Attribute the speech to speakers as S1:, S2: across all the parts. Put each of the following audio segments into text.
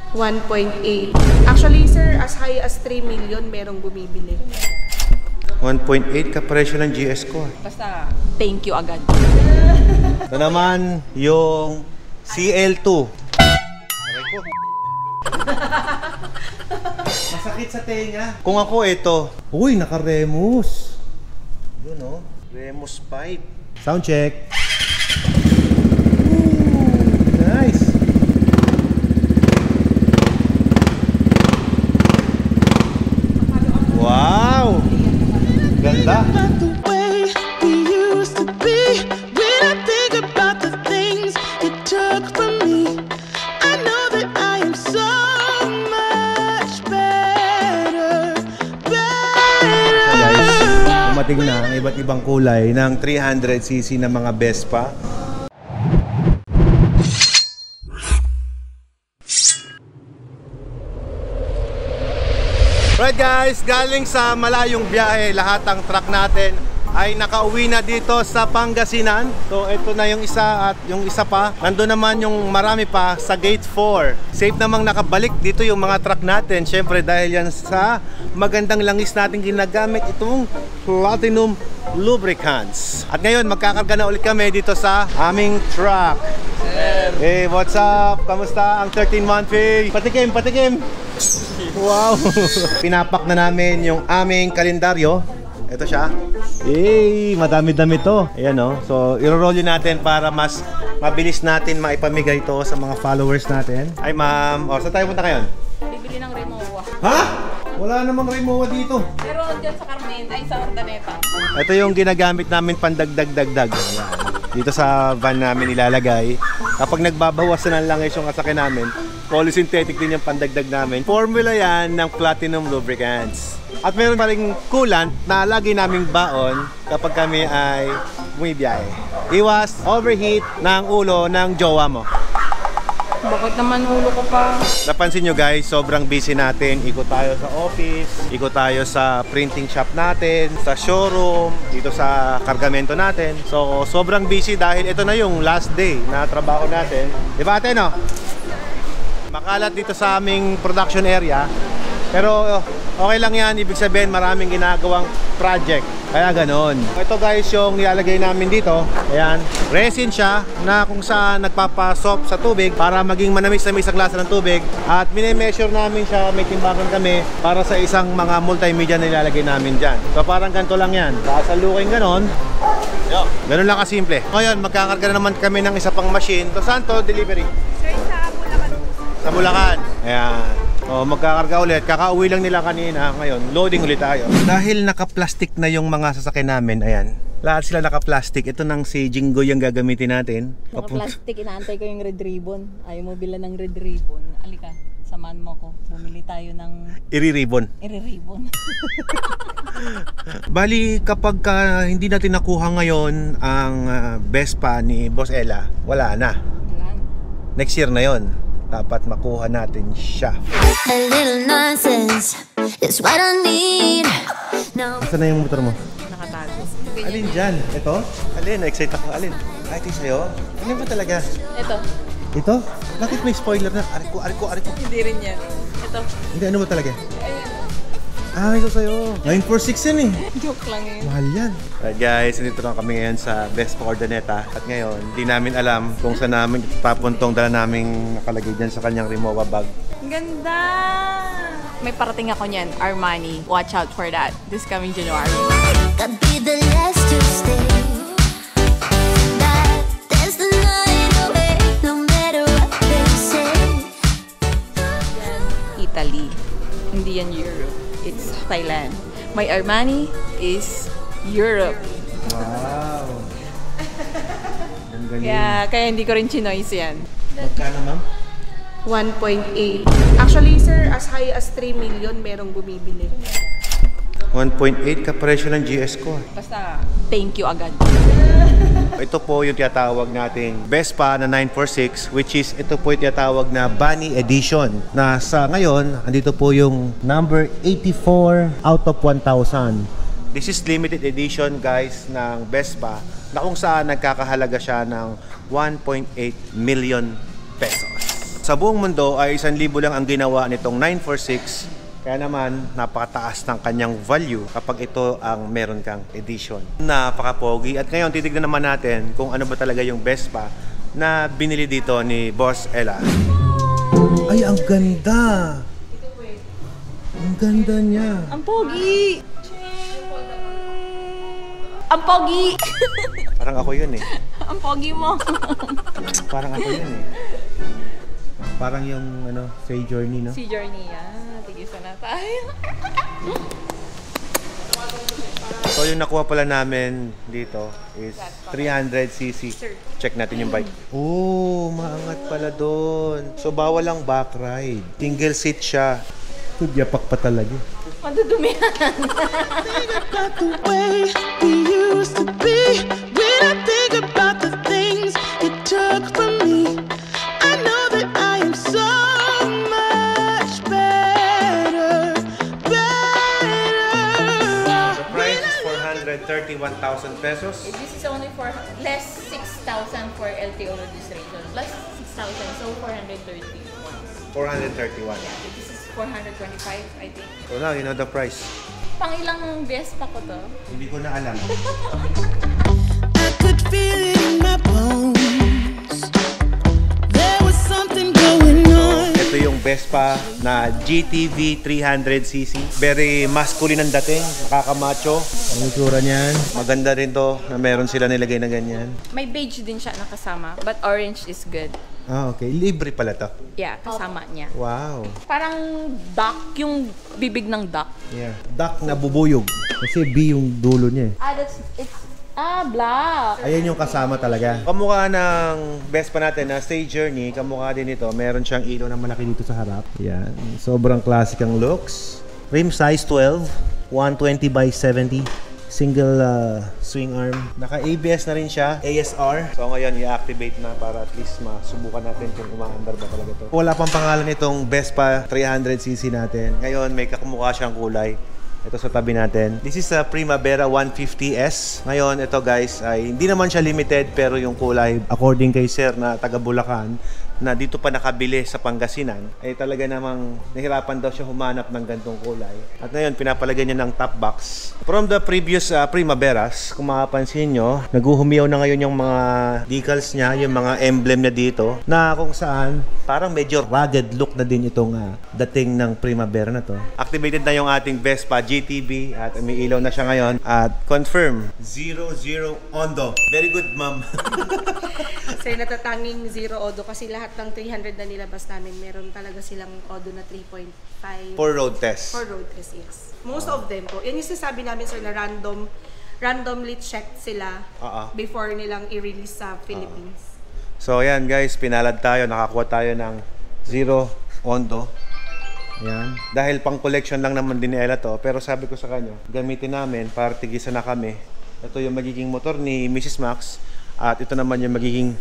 S1: 1.8. Actually, sir, as high as 3 million merong bumibili.
S2: 1.8 kapresyo ng GS ko.
S3: Basta, thank you agad.
S2: Ito naman yung CL2. Aray ko. Masakit sa tenga. Kung ako ito, uy, naka-Remus. Yun o, Remus 5. Sound check. Nice. Wow! Ganda. Dumating na ang iba't ibang kulay ng 300cc na mga Vespa. Right guys, galing sa malayong biyahe, lahat ng truck natin ay nakauwi na dito sa Pangasinan. So ito na yung isa at yung isa pa. Nandun naman yung marami pa sa gate 4. Safe namang nakabalik dito yung mga truck natin. Syempre dahil yan sa magandang langis natin ginagamit itong Platinum Lubricants. At ngayon magkakarga na ulit kami dito sa aming truck. Hey, what's up? Kamusta ang 13-month pay? Patikim, patikim! Wow! Pinapak na namin yung aming kalendaryo. Ito siya. Hey, madami-dami to. Ayan o. So, i-roll natin para mas mabilis natin maipamigay ito sa mga followers natin. Ay, ma'am. O, saan tayo punta ngayon?
S3: Bibili ng Rimowa.
S2: Ha? Wala namang Rimowa dito.
S3: Pero dyan sa Carmen, ay sa Ordaneta.
S2: Ito yung ginagamit namin pandagdag-dagdag. Dito sa van namin ilalagay. Kapag nagbabawasan ng langis yung kasakyan namin, polysynthetic din yung pandagdag namin. Formula yan ng Platinum Lubricants. At meron pa rin coolant na lagi naming baon kapag kami ay bumibiyahe. Iwas overheat ng ulo ng jowa mo.
S3: Bakit naman ulo ko pa?
S2: Napansin nyo guys, sobrang busy natin. Ikot tayo sa office, ikot tayo sa printing shop natin, sa showroom, dito sa kargamento natin. So sobrang busy dahil ito na yung last day na trabaho natin. Diba ate no? Makalat dito sa aming production area. Pero okay lang yan, ibig sabihin maraming ginagawang project. Kaya ganon. Ito guys yung nilalagay namin dito. Ayan, resin siya na kung saan nagpapasop sa tubig para maging manamis-namis ang lasa ng tubig. At mini-measure namin siya, may timbangan kami para sa isang mga multimedia na nilalagay namin dyan. So parang ganito lang yan. Sasalukin ganon. Ganon lang kasimple. Ngayon, magkakarga na naman kami ng isa pang machine. So saan to delivery?
S3: Sir, sa Bulacan.
S2: Sa Bulacan. Ayan. O, magkakarga ulit. Kakauwi lang nila kanina. Ngayon, loading ulit tayo. Dahil naka-plastic na yung mga sasakyan namin, ayan. Lahat sila naka-plastic. Ito nang si Jingo yung gagamitin natin.
S3: Naka-plastic, inaantay ko yung red ribbon. Ayaw mo bila ng red ribbon. Alika, samahan mo ko. Bumili tayo ng...
S2: Iri-ribbon.
S3: Iri-ribbon.
S2: Bali, kapag hindi natin nakuha ngayon ang Vespa ni Boss Ella, wala na.
S3: Wala.
S2: Next year na yon. Dapat makuha natin siya.
S4: A little nonsense is what I need. No.
S2: Saan na yung motor mo?
S3: Nakatago.
S2: Alin dyan? Ito? Alin? Excited ako. Alin? Ay, ito sa'yo? Alin ba talaga?
S3: Ito.
S2: Ito? Bakit may spoiler na? Ariko.
S3: Hindi rin yan. Ito.
S2: Hindi, ano ba talaga?
S3: Ayan.
S2: Ah, ito sa'yo. 946 yan eh.
S3: Joke lang yun.
S2: Mahal yan. Alright guys, nandito lang kami ngayon sa Vespa Ordaneta. At ngayon, hindi namin alam kung saan namin papuntong dala naming nakalagay dyan sa kanyang Rimowa bag.
S3: Ganda! May parating ako niyan, Armani. Watch out for that. This coming January.
S4: Could be the last to stay. That there's the night away, no matter what they say.
S3: Italy. Hindi yan Europe. It's Thailand. My Armani is Europe.
S2: Wow! Ang galing.
S3: Kaya hindi ko rin chinoise yan.
S2: Magkano ma'am?
S1: 1.8. Actually, sir, as high as 3 million merong bumibili.
S2: 1.8 kapresyo ng GS ko.
S3: Basta, thank you agad.
S2: Ito po yung tinatawag nating Vespa na 946, which is ito po yung tinatawag na Bunny Edition. Na sa ngayon, andito po yung number 84 out of 1,000. This is limited edition guys ng Vespa na kung saan nagkakahalaga siya ng 1.8 million pesos. sa buong mundo ay 1,000 lang ang ginawa nitong 946. Kaya naman, napakataas ng kanyang value kapag ito ang meron kang edition. Napaka-pogi. At ngayon, titignan naman natin kung ano ba talaga yung Vespa na binili dito ni Boss Ella. Ay, ang ganda! Ang ganda niya.
S3: Ang pogi! Ang pogi!
S2: Parang ako yun eh.
S3: Ang pogi mo!
S2: Parang ako yun eh. Parang yung Say Journey, no?
S3: Si Journey, tigisan na tayo.
S2: So yung nakuha pala namin dito is 300cc. Check natin yung bike. Oh, maangat pala doon. So bawal lang back ride. Single seat siya. Tudyapak pa talaga.
S3: Madudumihan.
S5: Think about the way we used to be. When I think about the things you took from me, I know that I am so much better.
S2: The price is 431,000 pesos.
S3: This is only for less 6,000 for LTO registration. Plus 6,000, so 431.
S2: 431.
S3: This is 425, I think.
S2: So now, you know the price.
S3: Pang ilang Vespa ko to?
S2: Hindi ko na alam.
S5: I could feel it in my bones. There was something going on.
S2: Ito yung Vespa na GTV 300cc. Very masculine ang dating. Nakakamacho. Ang itsura niyan. Maganda rin to na meron sila nilagay na ganyan.
S3: May beige din siya nakasama, but orange is good.
S2: Ah, okay. Libre pala to.
S3: Yeah, kasama niya.
S2: Wow.
S3: Parang duck, yung bibig ng duck.
S2: Yeah. Duck na bubuyog. Kasi B yung dulo niya eh.
S3: Black.
S2: Ayan yung kasama talaga. Kamukha ng Vespa natin na Stay Journey, kamukha din ito. Meron siyang ilaw na malaki dito sa harap. Yan. Sobrang classic ang looks. Rim size 12, 120 by 70. Single swing arm. Naka-ABS na rin siya. ASR. So ngayon, i-activate na para at least masubukan natin kung umaandar ba talaga ito. Wala pang pangalan itong Vespa 300cc natin. Ngayon, may kakumukha siyang kulay. Ito sa tabi natin. This is a Primavera 150S. Ngayon, ito guys, ay hindi naman siya limited pero yung kulay, according kay Sir na taga Bulacan, na dito pa nakabili sa Pangasinan, ay talaga namang nahirapan daw siya humanap ng gantong kulay. At ngayon, pinapalagyan niya ng top box. From the previous Primaveras, kung makapansin nyo, naguhumiyaw na ngayon yung mga decals niya, yung mga emblem niya dito, na kung saan, parang medyo rugged look na din itong dating ng Primavera na to. Activated na yung ating Vespa GTB at may ilaw na siya ngayon. At confirm, 00 Ondo. Very good, ma'am.
S1: Sir, natatanging 0 Odo kasi lahat ng 300 na nilabas namin, meron talaga silang Odo na 3.5.
S2: For road test.
S1: For road test, yes. Most of them po. Yan yung sinasabi namin, sir, na randomly checked sila before nilang i-release sa Philippines.
S2: So, ayan guys, pinalad tayo. Nakakuha tayo ng 0 Ondo. Ayan. Dahil pang collection lang naman din ni Ella to. Pero sabi ko sa kanya, gamitin namin para tigisan na kami. Ito yung magiging motor ni Mrs. Max. At ito naman yung magiging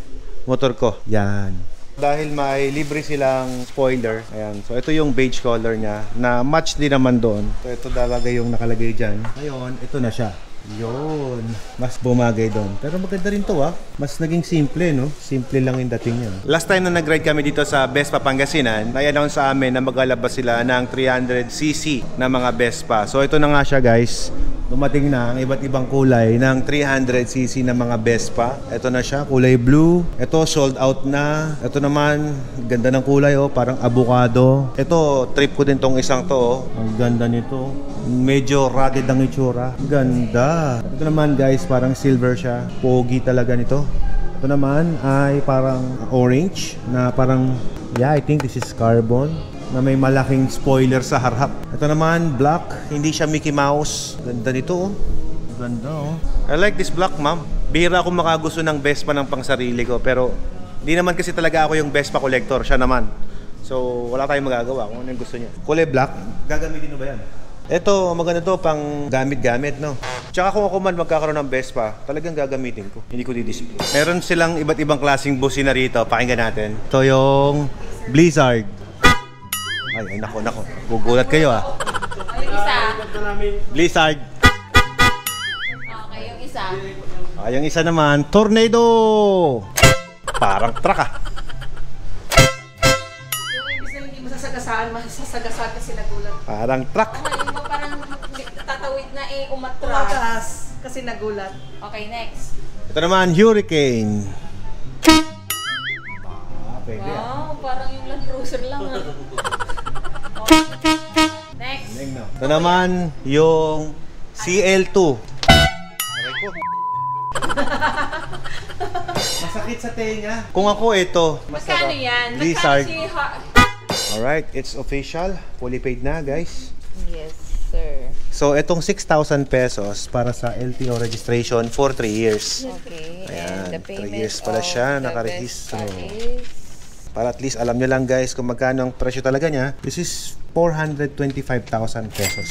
S2: motor ko. Yan. Dahil may libre silang spoiler. Ayan. So, ito yung beige color niya na match din naman doon. So, ito talaga yung nakalagay dyan. Ngayon, ito na siya. Yun. Mas bumagay doon. Pero maganda rin to Mas naging simple, no? Simple lang yung dating niya. Last time na nag-ride kami dito sa Vespa Pangasinan, na-announce sa amin na maglalabas sila ng 300cc na mga Vespa. So, ito na nga siya, guys. Dumating na ang iba't ibang kulay ng 300cc na mga Vespa. Ito na siya, kulay blue. Ito, sold out na. Ito naman, ganda ng kulay, parang avocado. Ito, trip ko din tong isang to, Ang ganda nito. Medyo rugged ang itsura. Ganda. Ito naman, guys, parang silver siya. Pogi talaga nito. Ito naman ay parang orange na parang, I think this is carbon. Na may malaking spoiler sa harap. Ito naman, black. Hindi siya Mickey Mouse. Ganda nito, Ganda, I like this black, ma'am. Bihira akong makagusto ng Vespa ng pangsarili ko. Pero, di naman kasi talaga ako yung Vespa collector. Siya naman. So, wala tayong magagawa kung ano yung gusto niya. Kulay black. Gagamitin mo ba yan? Ito, maganda to pang gamit-gamit, no? Tsaka kung ako man magkakaroon ng Vespa, talagang gagamitin ko. Hindi ko di-display. Meron silang iba't ibang klaseng busina rito. Pakinggan natin. Ito yung Blizzard. Ay, nako. Gugulat kayo,
S3: Yung isa.
S2: Blizzard.
S3: Okay, yung isa.
S2: Yung isa naman, Tornado. Parang truck,
S1: Imbis na hindi masasagasaan kasi nagulat.
S2: Parang truck.
S3: Okay, mo parang tatawid na umatras.
S1: Tumakas kasi nagulat.
S3: Okay, next.
S2: Ito naman, hurricane. Pwede.
S3: Wow, parang yung Land Cruiser lang Next.
S2: Ito naman, yung CL2. Aray ko. Masakit sa tenga. Kung ako ito,
S3: Magkano yan?
S2: Blizzard.
S3: Magkano
S2: Alright, it's official. Fully paid na, guys.
S3: Yes, sir.
S2: So, itong 6,000 pesos para sa LTO registration for 3 years.
S3: Okay,
S2: Ayan,
S3: and the
S2: 3
S3: payment
S2: years pala siya,
S3: of the
S2: nakarehistro.
S3: Vespa is...
S2: Para at least alam nyo lang, guys, kung magkano ang presyo talaga niya. This is 425,000 pesos.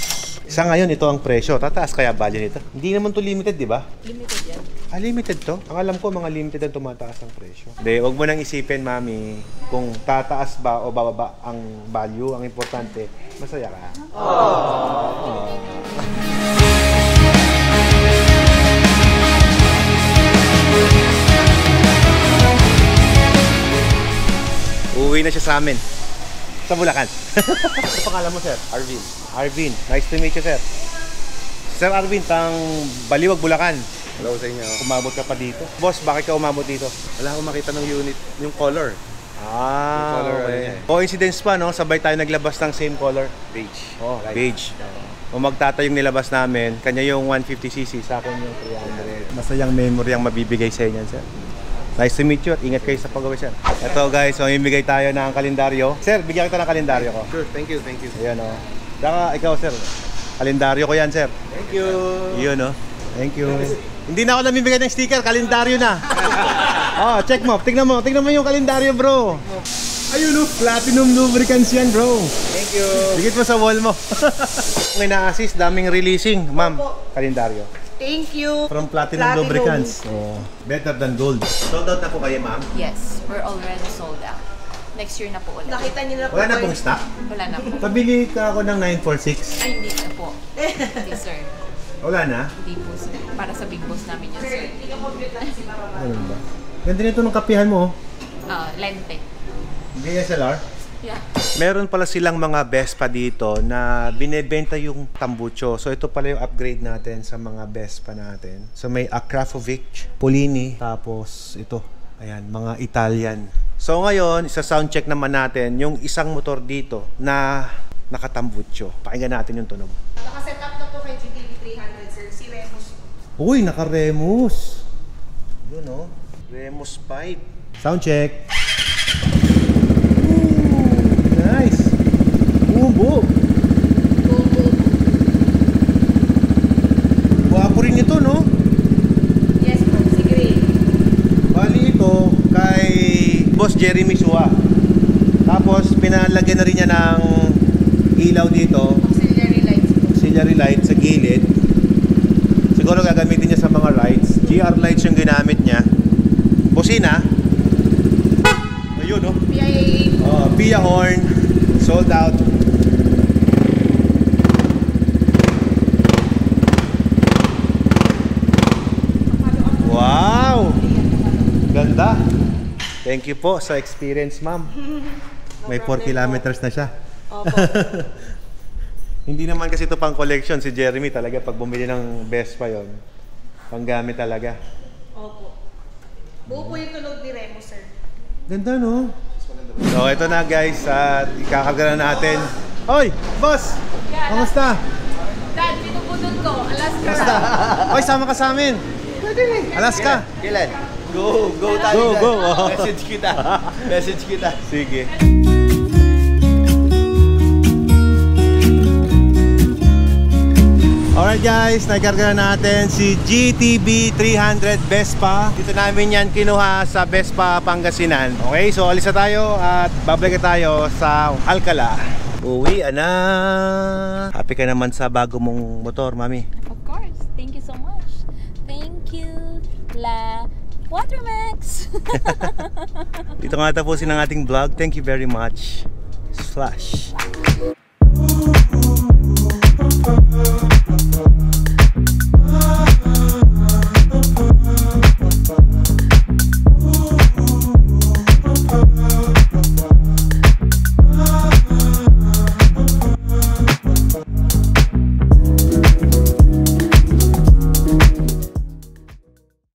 S2: Sa ngayon, ito ang presyo. Tataas kaya value nito. Hindi naman to limited, di ba?
S3: Limited yan.
S2: Ah, limited to? Ang alam ko, mga limited ang tumataas ang presyo. Hindi, huwag mo nang isipin, mami, kung tataas ba o bababa ang value. Ang importante, masaya ka. Uuwi na siya sa amin. Sa Bulacan. Ano pangalan mo, sir?
S6: Arvin.
S2: Arvin. Nice to meet you, sir. Sir Arvin, tang Baliwag, Bulacan.
S6: Hello sa inyo.
S2: Umabot ka pa dito. Boss, bakit ka umabot dito?
S6: Wala akong makita ng unit, yung color. Yung color, ano
S2: Okay.
S6: niya eh.
S2: Coincidence pa, no? Sabay tayo naglabas ng same color.
S6: Beige.
S2: Oh,
S6: Light.
S2: beige. Kung magtata yung nilabas namin, kanya yung 150cc, sa akin yung 300. Masayang memory ang mabibigay sa inyo, sir. Nice to meet you at ingat kayo sa pag-uwi, sir. Ito guys, mamimigay tayo ng kalendaryo. Sir, bigyan kita ng kalendaryo ko.
S6: Sure, thank you, thank you.
S2: Ayan, oh. Saka ikaw, sir. Kalendaryo ko yan, sir.
S6: Thank you.
S2: Yun, oh. Thank you. Hindi na ako namimigay ng sticker, kalendaryo na. Oh, check mo. Tingnan mo yung kalendaryo, bro. Ayun, oh. Platinum lubricants yan, bro.
S6: Thank you.
S2: Dikit mo sa wall mo. May na-assist, daming releasing. Ma'am, kalendaryo.
S1: Thank you.
S2: From Platinum Lubricants. Oh, better than gold. Sold out na po kayo, ma'am?
S3: Yes, we're already sold out. Next year na po ulit.
S1: Nakita niyo na po.
S2: Wala na pong stock?
S3: Wala na po.
S2: Pabili ka ako ng 946.
S3: Ay, hindi na po. Hindi, sir.
S2: Wala na?
S3: Hindi po, sir. Para sa big boss namin yun, sir.
S2: Ano ba? Ganda nito ng kapihan mo.
S3: Lente.
S2: DSLR?
S3: Yeah.
S2: Meron pala silang mga Vespa dito na binebenta yung tambucho. So ito pala yung upgrade natin sa mga Vespa natin. So may Akrapovic, Polini, tapos ito. Ayan, mga Italian. So ngayon, isa sound check naman natin yung isang motor dito na nakatambucho. Pakinggan natin yung tunog.
S1: Nakaset up na po kay GTV 300, sir. Si Remus.
S2: Uy, naka-Remus. Yun, oh. Remus 5. Sound check. Nice. Buo. Guwapo rin ito, no?
S1: Yes po, si Gray.
S2: Bali ito kay Boss Jeremy Sua. Tapos pinalagyan na rin niya ng ilaw dito.
S1: Auxiliary lights po.
S2: Auxiliary light sa gilid. Siguro gagamitin niya sa mga lights. GR lights yung ginamit niya. Busina. Ayun, no?
S1: PIA.
S2: Oh, Pia horn. Sold out. Wow! Ganda. Thank you po sa experience, ma'am. May 4 kilometers na siya.
S1: Opo.
S2: Hindi naman kasi ito pang collection. Si Jeremy talaga pag bumili ng Vespa yon, panggamit talaga.
S1: Opo. Buo po yung tunog ni Remus, sir.
S2: Ganda, no? So, ito na guys. At ikakarga na natin. Hoy, boss! Kamusta?
S3: Dad, pinuputol ko. Alaska.
S2: Kamusta? Hoy, sama ka sa amin. Alaska.
S6: Kailan? Go tayo
S2: Go.
S6: dyan.
S2: Oh.
S6: Message kita.
S2: Sige. Alright guys, nagkarga na natin si GTB 300 Vespa. Dito namin yan kinuha sa Vespa Pangasinan. Okay, so alis na tayo at babalik tayo sa Alcala. Uwi na. Happy ka naman sa bago mong motor, mami.
S3: Of course. Thank you so much. Thank you, La Watermax.
S2: Dito nga tapusin ang ating vlog. Thank you very much. Slash.